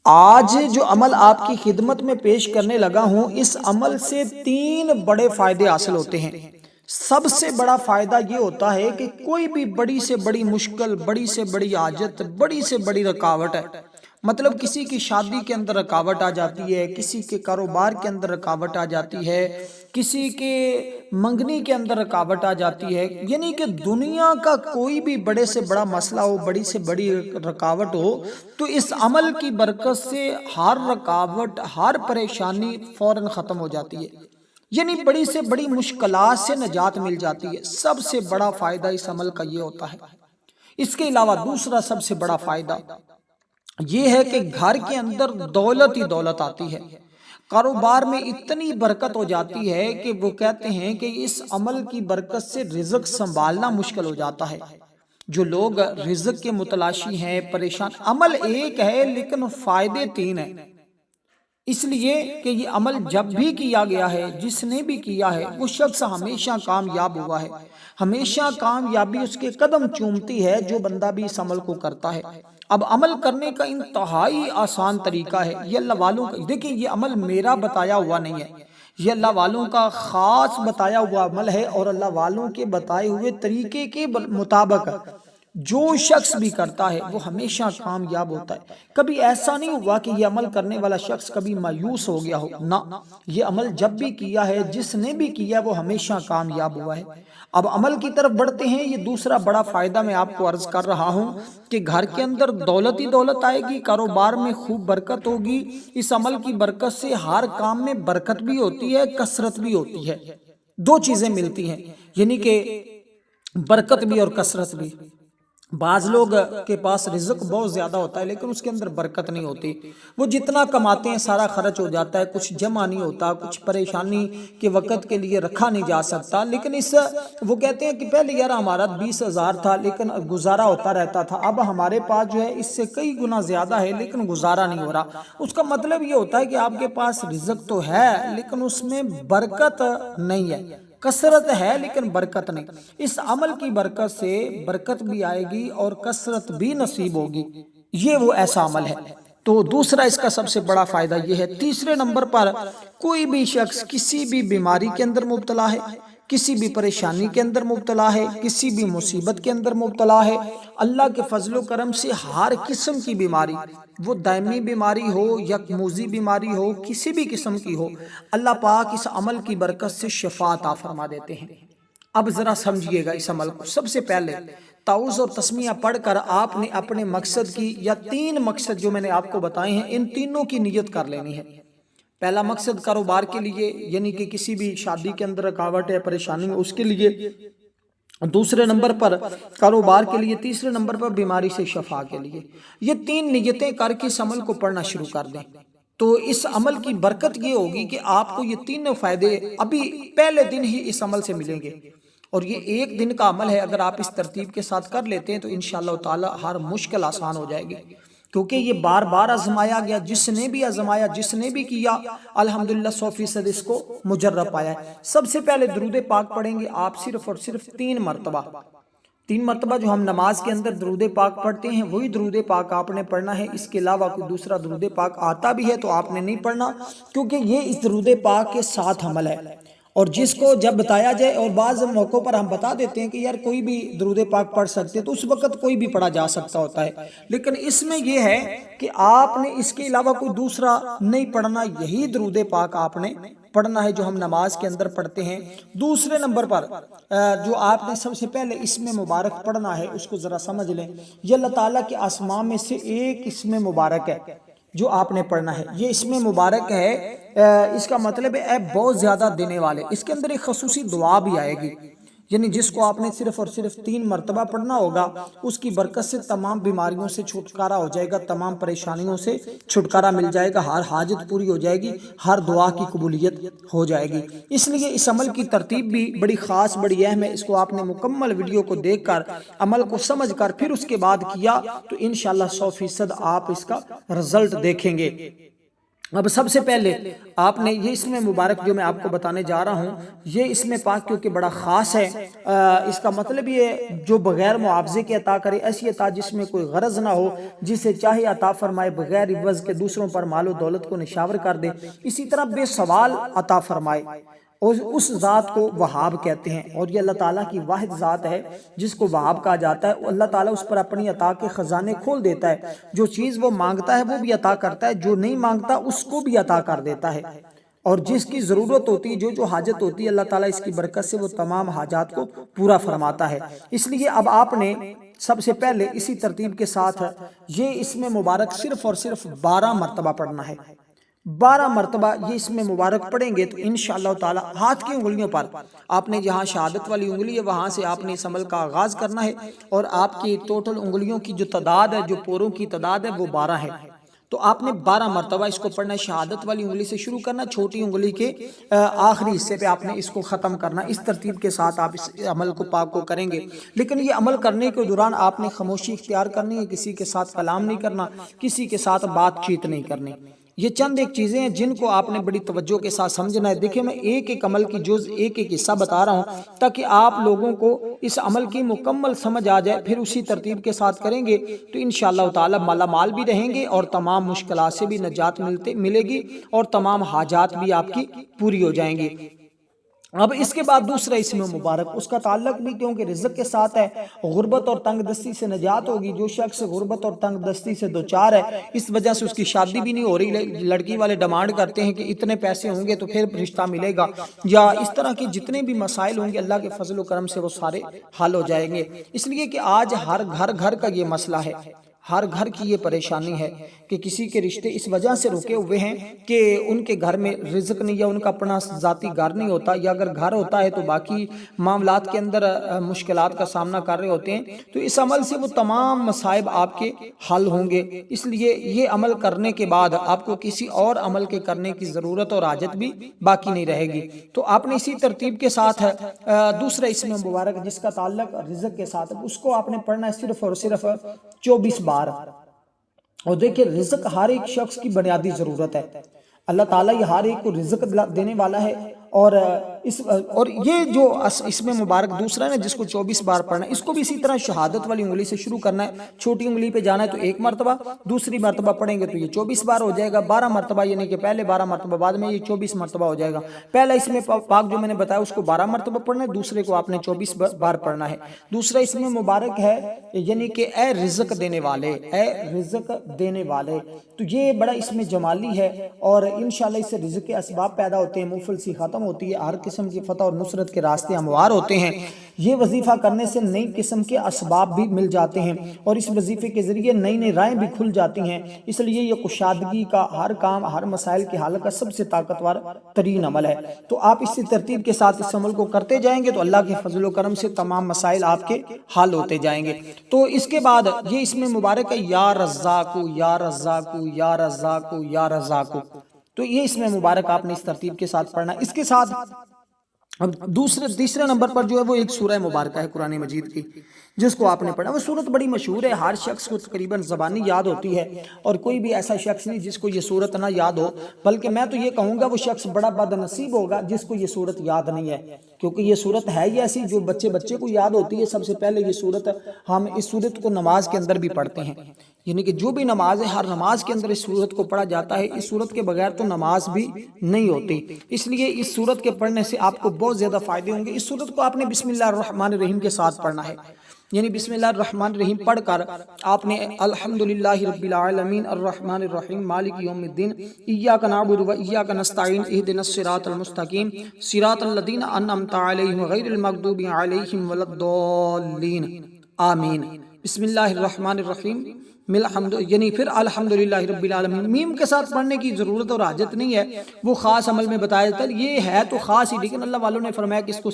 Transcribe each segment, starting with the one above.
آج جو عمل آپ کی خدمت میں پیش کرنے لگا ہوں، اس عمل سے 3 بڑے فائدے حاصل ہوتے ہیں۔ سب سے بڑا فائدہ یہ ہوتا ہے کہ کوئی بھی بڑی سے بڑی مشکل، بڑی سے بڑی حاجت، بڑی سے بڑی رکاوٹ ہے، مطلب کسی کی شادی کے اندر رکاوٹ آ جاتی ہے، کسی کے کاروبار کے اندر رکاوٹ آ جاتی ہے، کسی کے منگنی کے اندر رکاوٹ آ جاتی ہے، یعنی کہ دنیا کا کوئی بھی بڑے سے بڑا مسئلہ ہو، بڑی سے بڑی رکاوٹ ہو، تو اس عمل کی برکت سے ہر رکاوٹ، ہر پریشانی فوراً ختم ہو جاتی ہے، یعنی بڑی سے بڑی مشکلات سے نجات مل جاتی ہے۔ سب سے بڑا فائدہ اس عمل کا یہ ہوتا ہے۔ اس کے علاوہ دوسرا سب سے بڑا فائدہ یہ ہے کہ گھر کے اندر دولت ہی دولت آتی ہے، کاروبار میں اتنی برکت ہو جاتی ہے کہ وہ کہتے ہیں کہ اس عمل کی برکت سے رزق سنبھالنا مشکل ہو جاتا ہے۔ جو لوگ رزق کے متلاشی ہیں، پریشان، عمل ایک ہے لیکن فائدے 3 ہیں، اس لیے کہ یہ عمل جب بھی کیا گیا ہے، جس نے بھی کیا ہے، وہ شخص ہمیشہ کامیاب ہوا ہے، ہمیشہ کامیابی اس کے قدم چومتی ہے جو بندہ بھی اس عمل کو کرتا ہے۔ اب عمل کرنے کا انتہائی آسان طریقہ ہے، یہ اللہ والوں کا، دیکھیں یہ عمل میرا بتایا ہوا نہیں ہے، یہ اللہ والوں کا خاص بتایا ہوا عمل ہے، اور اللہ والوں کے بتائے ہوئے طریقے کے مطابق جو شخص بھی کرتا ہے وہ ہمیشہ کامیاب ہوتا ہے۔ کبھی ایسا نہیں ہوا کہ یہ عمل کرنے والا شخص کبھی مایوس ہو گیا ہو، نہ، یہ عمل جب بھی کیا ہے، جس نے بھی کیا وہ ہمیشہ کامیاب ہوا ہے۔ اب عمل کی طرف بڑھتے ہیں۔ یہ دوسرا بڑا فائدہ میں آپ کو عرض کر رہا ہوں کہ گھر کے اندر دولت ہی دولت آئے گی، کاروبار میں خوب برکت ہوگی، اس عمل کی برکت سے ہر کام میں برکت بھی ہوتی ہے، کثرت بھی ہوتی ہے، 2 چیزیں ملتی ہیں، یعنی کہ برکت بھی اور کثرت بھی۔ بعض لوگ کے پاس رزق بہت زیادہ ہوتا ہے لیکن اس کے اندر برکت نہیں ہوتی، وہ جتنا کماتے ہیں سارا خرچ ہو جاتا ہے، کچھ جمع نہیں ہوتا، کچھ پریشانی کے وقت کے لیے رکھا نہیں جا سکتا۔ لیکن وہ کہتے ہیں کہ پہلے یار ہمارا 20,000 تھا لیکن گزارا ہوتا رہتا تھا، اب ہمارے پاس جو ہے اس سے کئی گنا زیادہ ہے لیکن گزارا نہیں ہو رہا۔ اس کا مطلب یہ ہوتا ہے کہ آپ کے پاس رزق تو ہے لیکن اس میں برکت نہیں ہے، کثرت ہے لیکن برکت نہیں۔ اس عمل کی برکت سے برکت بھی آئے گی اور کثرت بھی نصیب ہوگی، یہ وہ ایسا عمل ہے۔ تو دوسرا اس کا سب سے بڑا فائدہ یہ ہے۔ تیسرے نمبر پر کوئی بھی شخص کسی بھی بیماری کے اندر مبتلا ہے، کسی بھی پریشانی کے اندر مبتلا ہے، کسی بھی مصیبت کے اندر مبتلا ہے، اللہ کے فضل و کرم سے ہر قسم کی بیماری، وہ دائمی بیماری ہو یا موذی بیماری ہو، کسی بھی قسم کی ہو، اللہ پاک اس عمل کی برکت سے شفا عطا فرما دیتے ہیں۔ اب ذرا سمجھیے گا اس عمل کو۔ سب سے پہلے تعوذ اور تسمیہ پڑھ کر آپ نے اپنے مقصد کی، یا 3 مقصد جو میں نے آپ کو بتائے ہیں، ان تینوں کی نیت کر لینی ہے۔ پہلا مقصد کاروبار کے لیے، یعنی کہ کسی بھی شادی کے اندر رکاوٹ ہے، پریشانی ہے، اس کے لیے، دوسرے نمبر پر کاروبار کے لیے، تیسرے نمبر پر بیماری سے شفا کے لیے۔ یہ 3 نیتیں کر کے اس عمل کو پڑھنا شروع کر دیں تو اس عمل کی برکت یہ ہوگی کہ آپ کو یہ 3 فائدے ابھی پہلے دن ہی اس عمل سے ملیں گے۔ اور یہ 1 دن کا عمل ہے، اگر آپ اس ترتیب کے ساتھ کر لیتے ہیں تو انشاءاللہ تعالی ہر مشکل آسان ہو جائے گی، کیونکہ یہ بار بار آزمایا گیا، جس نے بھی آزمایا، جس نے بھی کیا، الحمدللہ 100% اس کو مجرب پایا ہے۔ سب سے پہلے درود پاک پڑھیں گے آپ صرف اور صرف 3 مرتبہ، 3 مرتبہ جو ہم نماز کے اندر درود پاک پڑھتے ہیں وہی درود پاک آپ نے پڑھنا ہے۔ اس کے علاوہ کوئی دوسرا درود پاک آتا بھی ہے تو آپ نے نہیں پڑھنا، کیونکہ یہ اس درود پاک کے ساتھ عمل ہے، اور جس کو جب بتایا جائے، اور بعض موقعوں پر ہم بتا دیتے ہیں کہ یار کوئی بھی درود پاک پڑھ سکتے تو اس وقت کوئی بھی پڑھا جا سکتا ہوتا ہے، لیکن اس میں یہ ہے کہ آپ نے اس کے علاوہ کوئی دوسرا نہیں پڑھنا، یہی درود پاک آپ نے پڑھنا ہے جو ہم نماز کے اندر پڑھتے ہیں۔ دوسرے نمبر پر جو آپ نے سب سے پہلے اسم مبارک پڑھنا ہے، اس کو ذرا سمجھ لیں، یہ اللہ تعالیٰ کے اسماء میں سے ایک اسم مبارک ہے جو آپ نے پڑھنا ہے۔ یہ اسم مبارک ہے، اس کا مطلب ہے بہت زیادہ دینے والے۔ اس کے اندر ایک خصوصی دعا بھی آئے گی، یعنی جس کو آپ نے صرف اور صرف 3 مرتبہ پڑھنا ہوگا، اس کی برکت سے تمام بیماریوں سے چھٹکارا ہو جائے گا، تمام پریشانیوں سے چھٹکارا مل جائے گا، ہر حاجت پوری ہو جائے گی، ہر دعا کی قبولیت ہو جائے گی۔ اس لیے اس عمل کی ترتیب بھی بڑی خاص، بڑی اہم ہے۔ اس کو آپ نے مکمل ویڈیو کو دیکھ کر، عمل کو سمجھ کر پھر اس کے بعد کیا تو انشاءاللہ 100% آپ اس کا رزلٹ دیکھیں گے۔ اب سب سے پہلے آپ نے یہ اسم مبارک جو میں آپ کو بتانے جا رہا ہوں، یہ اسم پاک کیونکہ بڑا خاص ہے، اس کا مطلب یہ جو بغیر معاوضے کے عطا کرے، ایسی عطا جس میں کوئی غرض نہ ہو، جسے چاہے عطا فرمائے بغیر عوض کے، دوسروں پر مال و دولت کو نشاور کر دے، اسی طرح بے سوال عطا فرمائے، اور اس ذات کو وہاب کہتے ہیں۔ اور یہ اللہ تعالیٰ کی واحد ذات ہے جس کو وہاب کہا جاتا ہے۔ اللہ تعالیٰ اس پر اپنی عطا کے خزانے کھول دیتا ہے، جو چیز وہ مانگتا ہے وہ بھی عطا کرتا ہے، جو نہیں مانگتا اس کو بھی عطا کر دیتا ہے، اور جس کی ضرورت ہوتی ہے، جو حاجت ہوتی ہے، اللہ تعالیٰ اس کی برکت سے وہ تمام حاجات کو پورا فرماتا ہے۔ اس لیے اب آپ نے سب سے پہلے اسی ترتیب کے ساتھ یہ اسم مبارک صرف اور صرف 12 مرتبہ پڑھنا ہے۔ 12 مرتبہ یہ اسم مبارک پڑھیں گے تو انشاءاللہ تعالی ہاتھ کی انگلیوں پر، آپ نے جہاں شہادت والی انگلی ہے وہاں سے آپ نے اس عمل کا آغاز کرنا ہے، اور آپ کی ٹوٹل انگلیوں کی جو تعداد ہے، جو پوروں کی تعداد ہے، وہ 12 ہے۔ تو آپ نے 12 مرتبہ اس کو پڑھنا ہے، شہادت والی انگلی سے شروع کرنا، چھوٹی انگلی کے آخری حصے پہ آپ نے اس کو ختم کرنا۔ اس ترتیب کے ساتھ آپ اس عمل کو پاک کو کریں گے، لیکن یہ عمل کرنے کے دوران آپ نے خاموشی اختیار کرنی ہے، کسی کے ساتھ کلام نہیں کرنا، کسی کے ساتھ بات چیت نہیں کرنی۔ یہ چند ایک چیزیں ہیں جن کو آپ نے بڑی توجہ کے ساتھ سمجھنا ہے۔ دیکھیں میں ایک ایک عمل کی جز ایک ایک حصہ بتا رہا ہوں تاکہ آپ لوگوں کو اس عمل کی مکمل سمجھ آ جائے، پھر اسی ترتیب کے ساتھ کریں گے تو انشاءاللہ تعالی مالا مال بھی رہیں گے، اور تمام مشکلات سے بھی نجات ملے گی، اور تمام حاجات بھی آپ کی پوری ہو جائیں گی۔ اب اس کے بعد دوسرا اسم مبارک، اس کا تعلق بھی کیونکہ رزق کے ساتھ ہے، غربت اور تنگ دستی سے نجات ہوگی۔ جو شخص غربت اور تنگ دستی سے دوچار ہے، اس وجہ سے اس کی شادی بھی نہیں ہو رہی، لڑکی والے ڈیمانڈ کرتے ہیں کہ اتنے پیسے ہوں گے تو پھر رشتہ ملے گا، یا اس طرح کے جتنے بھی مسائل ہوں گے اللہ کے فضل و کرم سے وہ سارے حل ہو جائیں گے۔ اس لیے کہ آج ہر گھر کا یہ مسئلہ ہے، ہر گھر کی یہ پریشانی ہے کہ کسی کے رشتے اس وجہ سے رکے ہوئے ہیں کہ ان کے گھر میں رزق نہیں، یا ان کا اپنا ذاتی گھر نہیں ہوتا، یا اگر گھر ہوتا ہے تو باقی معاملات کے اندر مشکلات کا سامنا کر رہے ہوتے ہیں۔ تو اس عمل سے وہ تمام مصائب آپ کے حل ہوں گے۔ اس لیے یہ عمل کرنے کے بعد آپ کو کسی اور عمل کے کرنے کی ضرورت اور حاجت بھی باقی نہیں رہے گی۔ تو آپ نے اسی ترتیب کے ساتھ دوسرا اسم مبارک جس کا تعلق رزق کے ساتھ، اس کو آپ نے پڑھنا ہے صرف اور صرف 24 بار۔ اور دیکھیں رزق ہر ایک شخص کی بنیادی ضرورت ہے، اللہ تعالیٰ یہ ہر ایک کو رزق دینے والا ہے، اور یہ جو اسم مبارک دوسرا ہے جس کو 24 بار پڑھنا ہے، اس کو بھی اسی طرح شہادت والی انگلی سے شروع کرنا ہے، چھوٹی انگلی پہ جانا ہے تو 1 مرتبہ، دوسری مرتبہ پڑھیں گے تو یہ 24 بار ہو جائے گا، 12 مرتبہ یعنی کہ پہلے 12 مرتبہ بعد میں یہ 24 مرتبہ ہو جائے گا۔ پہلا اسم پاک جو میں نے بتایا اس کو 12 مرتبہ پڑھنا ہے، دوسرے کو آپ نے 24 بار پڑھنا ہے۔ دوسرا اسم مبارک ہے یعنی کہ اے رزق دینے والے، اے رزق دینے والے، تو یہ بڑا اسم جمالی ہے، اور انشاءاللہ اس سے رزق کے اسباب پیدا ہوتے ہیں، مفلسی ختم ہوتی ہے، ہر قسم کی فتح اور نصرت کے راستے ہموار ہوتے ہیں۔ یہ وظیفہ کرنے سے نئی قسم کے اسباب بھی مل جاتے ہیں، اور اس وظیفے کے ذریعے نئی نئی راہیں بھی کھل جاتی ہیں۔ اس لیے یہ کشادگی کا ہر کام، ہر مسائل کے حل کا سب سے طاقتور ترین عمل ہے۔ تو آپ اسی ترتیب کے ساتھ اس عمل کو کرتے جائیں گے تو اللہ کے فضل و کرم سے تمام مسائل آپ کے حل ہوتے جائیں گے۔ تو اس کے بعد یہ اسم مبارک ہے یا رزاق، یا رزاق، یا رزاق، یا رزاق۔ تو یہ اسم مبارک آپ نے اس ترتیب کے ساتھ پڑھنا ہے۔ اس کے ساتھ اب تیسرے نمبر پر جو ہے وہ ایک سورہ مبارکہ ہے قرآن مجید کی، جس کو آپ نے پڑھا۔ وہ سورت بڑی مشہور ہے، ہر شخص کو تقریباً زبانی یاد ہوتی ہے، اور کوئی بھی ایسا شخص نہیں جس کو یہ سورت نہ یاد ہو، بلکہ میں تو یہ کہوں گا وہ شخص بڑا بد نصیب ہوگا جس کو یہ سورت یاد نہیں ہے، کیونکہ یہ سورت ہے ہی ایسی جو بچے کو یاد ہوتی ہے۔ سب سے پہلے یہ سورت، ہم اس سورت کو نماز کے اندر بھی پڑھتے ہیں، یعنی کہ جو بھی نماز ہے ہر نماز کے اندر اس سورت کو پڑھا جاتا ہے۔ اس سورت کے بغیر تو نماز بھی نہیں ہوتی، اس لیے اس سورت کے پڑھنے سے آپ کو بہت زیادہ فائدے ہوں گے۔ اس سورت کو آپ نے بسم اللہ الرحمن الرحیم کے ساتھ پڑھنا ہے، یعنی بسم اللہ الرحمن الرحیم پڑھ کر آپ نے الحمدللہ رب العالمین الرحمن الرحیم مالک یوم الدین ایاک نعبد و ایاک نستعین اہدنا الصراط المستقیم صراط الذین انعمت علیہم غیر المغضوب علیہم ولا الضالین آمین۔ بسم اللہ الرحمن الرحیم یعنی پھر الحمدللہ رب العالمین، میم کے ساتھ پڑھنے کی ضرورت اور حاجت نہیں ہے، وہ خاص عمل میں بتایا جاتا ہے، یہ ہے تو خاص ہی، لیکن اللہ والوں نے فرمایا کہ اس کو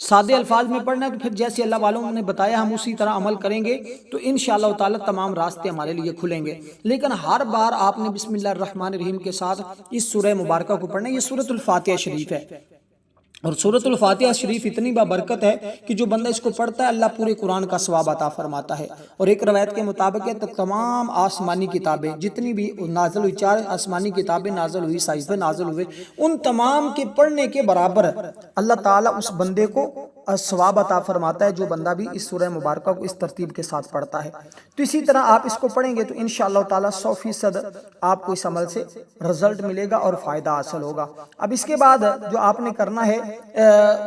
سادے الفاظ میں پڑھنا ہے، تو پھر جیسے اللہ والوں نے بتایا ہم اسی طرح عمل کریں گے تو انشاءاللہ تعالی تمام راستے ہمارے لیے کھلیں گے۔ لیکن ہر بار آپ نے بسم اللہ الرحمن الرحیم کے ساتھ اس سورہ مبارکہ کو پڑھنا ہے۔ یہ سورۃ الفاتحہ شریف ہے، اور سورۃ الفاتحہ شریف اتنی بابرکت ہے کہ جو بندہ اس کو پڑھتا ہے اللہ پورے قرآن کا ثواب عطا فرماتا ہے۔ اور ایک روایت کے مطابق ہے تو تمام آسمانی کتابیں جتنی بھی نازل ہوئی، 4 آسمانی کتابیں نازل ہوئی، صحیفے نازل ہوئے، ان تمام کے پڑھنے کے برابر اللہ تعالیٰ اس بندے کو ثواب عطا فرماتا ہے جو بندہ بھی اس سورہ مبارکہ کو اس ترتیب کے ساتھ پڑھتا ہے۔ تو اسی طرح آپ اس کو پڑھیں گے تو انشاءاللہ تعالیٰ 100% آپ کو اس عمل سے رزلٹ ملے گا اور فائدہ حاصل ہوگا۔ اب اس کے بعد جو آپ نے کرنا ہے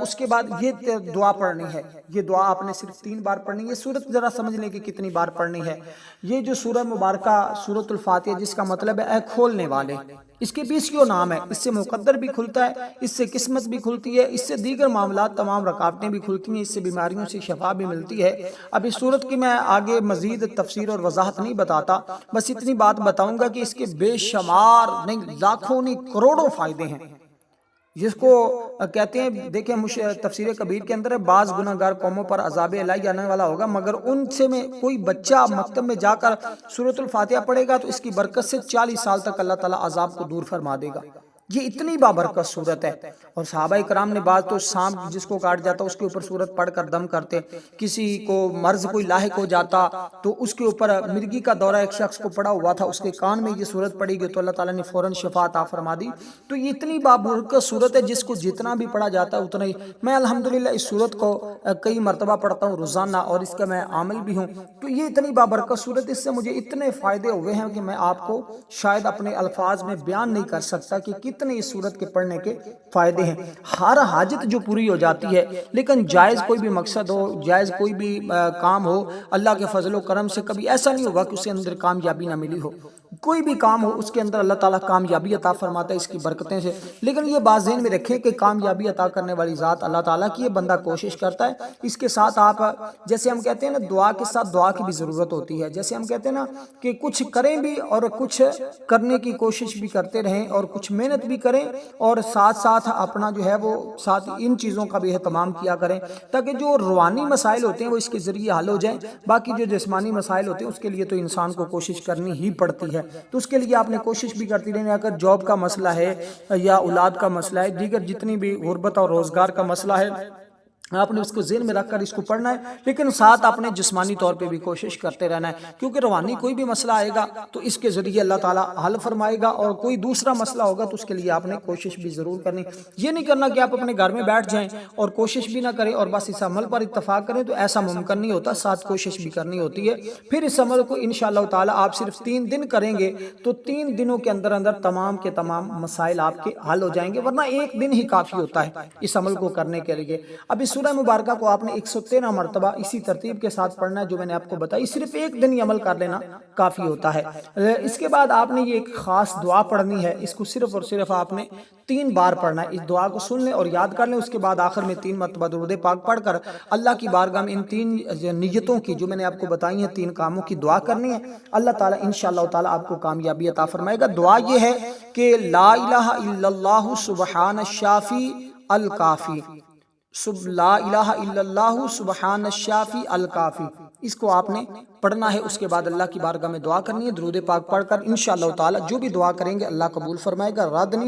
اس کے بعد یہ دعا پڑھنی ہے۔ یہ دعا آپ نے صرف 3 بار پڑھنی ہے۔ سورت ذرا سمجھ لیں کہ کتنی بار پڑھنی ہے۔ یہ جو سورہ مبارکہ سورۃ الفاتحہ جس کا مطلب ہے اے کھولنے والے، اس کے بھی کیوں نام ہے، اس سے مقدر بھی کھلتا ہے، اس سے قسمت بھی کھلتی ہے، اس سے دیگر معاملات تمام رکاوٹیں بھی کھلتی ہیں، اس سے بیماریوں سے شفا بھی ملتی ہے۔ اب اس صورت کی میں آگے مزید تفسیر اور وضاحت نہیں بتاتا، بس اتنی بات بتاؤں گا کہ اس کے بے شمار نہیں، لاکھوں نہیں، کروڑوں فائدے ہیں، جس کو کہتے ہیں دیکھیں تفسیر کبیر کے اندر ہے بعض گناہگار قوموں پر عذاب الہی آنے والا ہوگا، مگر ان سے میں کوئی بچہ مکتب میں جا کر سورۃ الفاتحہ پڑھے گا تو اس کی برکت سے 40 سال تک اللہ تعالیٰ عذاب کو دور فرما دے گا۔ یہ اتنی بابرکت صورت ہے۔ اور صحابہ کرام نے بعض تو سانپ جس کو کاٹ جاتا اس کے اوپر صورت پڑھ کر دم کرتے، کسی کو مرض کوئی لاحق ہو جاتا تو اس کے اوپر مرگی کا دورہ ایک شخص کو پڑا ہوا تھا، اس کے کان میں یہ صورت پڑی گئی تو اللہ تعالیٰ نے فوراً شفا عطا فرما دی۔ تو یہ اتنی بابرکت صورت ہے جس کو جتنا بھی پڑھا جاتا ہے اتنا ہی۔ میں الحمدللہ اس صورت کو کئی مرتبہ پڑھتا ہوں روزانہ اور اس کا میں عامل بھی ہوں۔ تو یہ اتنی بابرکت صورت، اس سے مجھے اتنے فائدے ہوئے ہیں کہ میں آپ کو شاید اپنے الفاظ میں بیان نہیں کر سکتا کہ کتنے اس صورت کے پڑھنے کے فائدے ہیں۔ ہر حاجت جو پوری ہو جاتی ہے، لیکن جائز کوئی بھی مقصد ہو، جائز کوئی بھی کام ہو، اللہ کے فضل و کرم سے کبھی ایسا نہیں ہوگا کہ اس کے اندر کامیابی نہ ملی ہو۔ کوئی بھی کام ہو اس کے اندر اللہ تعالیٰ کامیابی عطا فرماتا ہے اس کی برکتیں سے۔ لیکن یہ بات ذہن میں رکھیں کہ کامیابی عطا کرنے والی ذات اللہ تعالیٰ کی، یہ بندہ کوشش کرتا ہے۔ اس کے ساتھ آپ جیسے ہم کہتے ہیں نا دعا کے ساتھ دعا کی بھی ضرورت ہوتی ہے، جیسے ہم کہتے ہیں نا کہ کچھ کریں بھی اور کچھ کرنے کی کوشش بھی کرتے رہیں اور کچھ محنت بھی کریں اور ساتھ ساتھ اپنا جو ہے وہ ساتھ ان چیزوں کا بھی اہتمام کیا کریں تاکہ جو روحانی مسائل ہوتے ہیں وہ اس کے ذریعے حل ہو جائیں۔ باقی جو جسمانی مسائل ہوتے ہیں اس کے لیے تو انسان کو کوشش کرنی ہی پڑتی ہے، تو اس کے لیے آپ نے کوشش بھی کرتی رہنی۔ اگر جاب کا مسئلہ ہے یا اولاد کا مسئلہ ہے، دیگر جتنی بھی غربت اور روزگار کا مسئلہ ہے، آپ نے اس کو ذہن میں رکھ کر اس کو پڑھنا ہے، لیکن ساتھ آپ نے جسمانی طور پہ بھی کوشش کرتے رہنا ہے، کیونکہ روحانی کوئی بھی مسئلہ آئے گا تو اس کے ذریعے اللہ تعالیٰ حل فرمائے گا، اور کوئی دوسرا مسئلہ ہوگا تو اس کے لیے آپ نے کوشش بھی ضرور کرنی۔ یہ نہیں کرنا کہ آپ اپنے گھر میں بیٹھ جائیں اور کوشش بھی نہ کریں اور بس اس عمل پر اتفاق کریں، تو ایسا ممکن نہیں ہوتا، ساتھ کوشش بھی کرنی ہوتی ہے۔ پھر اس عمل کو انشاءاللہ تعالیٰ آپ صرف 3 دن کریں گے تو 3 دنوں کے اندر اندر تمام کے تمام مسائل آپ کے حل ہو جائیں گے، ورنہ 1 دن ہی کافی ہوتا ہے اس عمل کو کرنے کے لیے۔ اب اس سورہ مبارکہ کو آپ نے 113 مرتبہ اسی ترتیب کے ساتھ پڑھنا ہے جو میں نے آپ کو بتائی، صرف 1 دن ہی عمل کر لینا کافی ہوتا ہے۔ اس کے بعد آپ نے یہ ایک خاص دعا پڑھنی ہے، اس کو صرف اور صرف آپ نے 3 بار پڑھنا ہے۔ اس دعا کو سن لیں اور یاد کر لیں، اس کے بعد آخر میں 3 مرتبہ درود پاک پڑھ کر اللہ کی بارگاہ میں ان 3 نیتوں کی جو میں نے آپ کو بتائی ہیں، 3 کاموں کی دعا کرنی ہے۔ اللہ تعالیٰ انشاءاللہ تعالیٰ آپ کو کامیابی عطا فرمائے گا۔ دعا یہ ہے کہ لا الہ الا اللہ سبحان الشافی الکافی، لا الہ الا اللہ سبحان الشافی الکافی، اس کو آپ نے پڑھنا ہے۔ اس کے بعد اللہ کی بارگاہ میں دعا کرنی ہے، درود پاک پڑھ کر انشاءاللہ تعالی جو بھی دعا کریں گے اللہ قبول فرمائے گا، رد نہیں